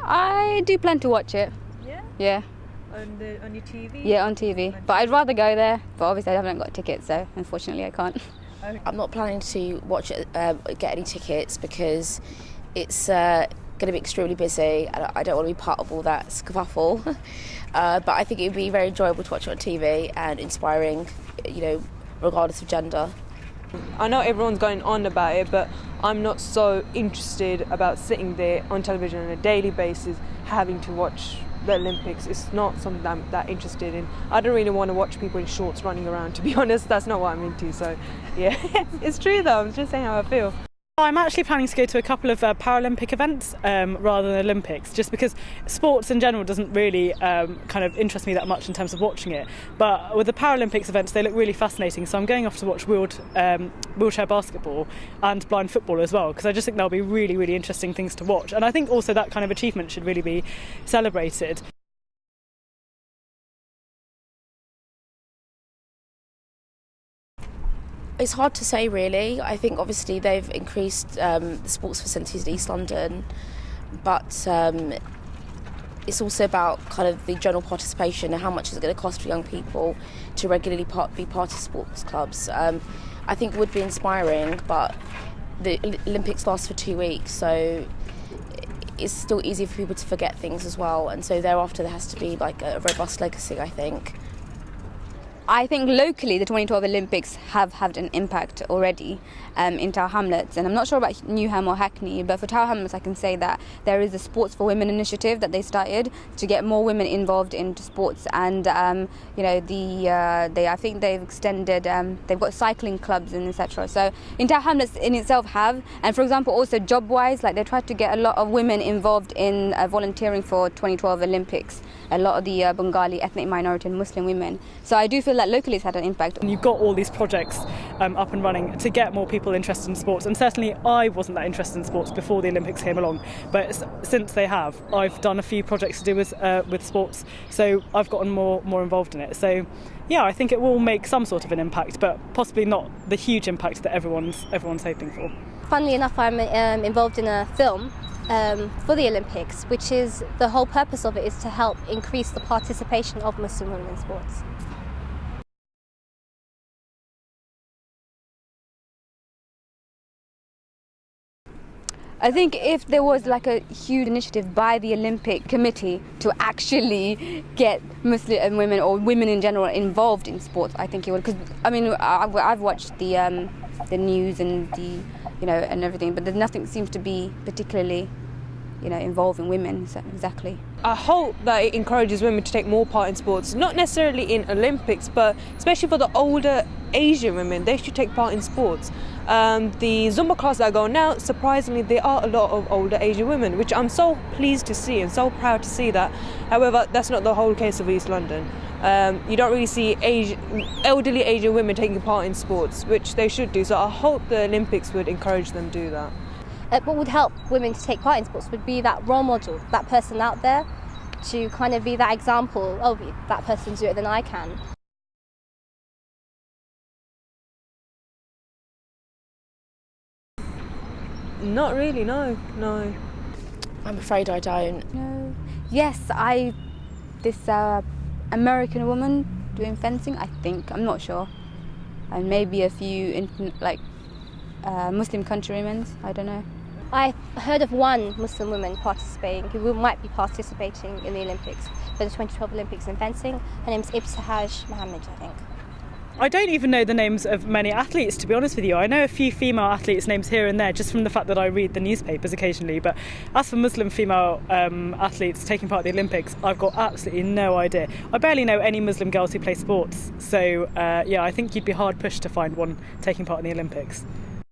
I do plan to watch it. Yeah? Yeah. On your TV? Yeah, on TV. But I'd rather go there. But obviously I haven't got tickets, so unfortunately I can't. Okay. I'm not planning to watch it, get any tickets because it's going to be extremely busy and I don't want to be part of all that scuffle. But I think it would be very enjoyable to watch it on TV and inspiring, regardless of gender. I know everyone's going on about it, but I'm not so interested about sitting there on television on a daily basis having to watch the Olympics. It's not something I'm that interested in. I don't really want to watch people in shorts running around, to be honest. That's not what I'm into. So, yeah, it's true though. I'm just saying how I feel. I'm actually planning to go to a couple of Paralympic events rather than Olympics, just because sports in general doesn't really kind of interest me that much in terms of watching it. But with the Paralympics events, they look really fascinating. So I'm going off to watch wheelchair basketball and blind football as well, because I just think they'll be really, really interesting things to watch. And I think also that kind of achievement should really be celebrated. It's hard to say really. I think obviously they've increased the sports facilities in East London, but it's also about kind of the general participation and how much is it going to cost for young people to regularly be part of sports clubs. I think it would be inspiring, but the Olympics last for 2 weeks, so it's still easy for people to forget things as well, and so thereafter there has to be like a robust legacy, I think. I think locally the 2012 Olympics have had an impact already in Tower Hamlets, and I'm not sure about Newham or Hackney, but for Tower Hamlets I can say that there is a Sports for Women initiative that they started to get more women involved into sports, and I think they've extended, they've got cycling clubs and etc. So in Tower Hamlets in itself have, and for example also job-wise, like they tried to get a lot of women involved in volunteering for 2012 Olympics, a lot of the Bengali ethnic minority and Muslim women. So I do feel that locally it's had an impact. And you've got all these projects up and running to get more people interested in sports, and certainly I wasn't that interested in sports before the Olympics came along, but since they have, I've done a few projects to do with sports, so I've gotten more involved in it. So yeah, I think it will make some sort of an impact, but possibly not the huge impact that everyone's hoping for. Funnily enough, I'm involved in a film for the Olympics, which is the whole purpose of it is to help increase the participation of Muslim women in sports. I think if there was like a huge initiative by the Olympic Committee to actually get Muslim women or women in general involved in sports, I think it would. Because I mean, I've watched the news and and everything, but nothing seems to be particularly involving women. So exactly. I hope that it encourages women to take more part in sports, not necessarily in Olympics, but especially for the older Asian women, they should take part in sports. The Zumba class that I go now, surprisingly, there are a lot of older Asian women, which I'm so pleased to see and so proud to see that. However, that's not the whole case of East London. You don't really see elderly Asian women taking part in sports, which they should do. So I hope the Olympics would encourage them to do that. What would help women to take part in sports would be that role model, that person out there, to kind of be that example. Oh, that person do it, then I can. Not really, no. I'm afraid I don't. No. Yes, this American woman doing fencing, I think, I'm not sure, and maybe a few Muslim countrymen, I don't know. I heard of one Muslim woman participating, who might be participating in the Olympics, for the 2012 Olympics in fencing. Her name's Ibtihaj Mohammed, I think. I don't even know the names of many athletes, to be honest with you. I know a few female athletes' names here and there, just from the fact that I read the newspapers occasionally. But as for Muslim female athletes taking part in the Olympics, I've got absolutely no idea. I barely know any Muslim girls who play sports. So, I think you'd be hard pushed to find one taking part in the Olympics.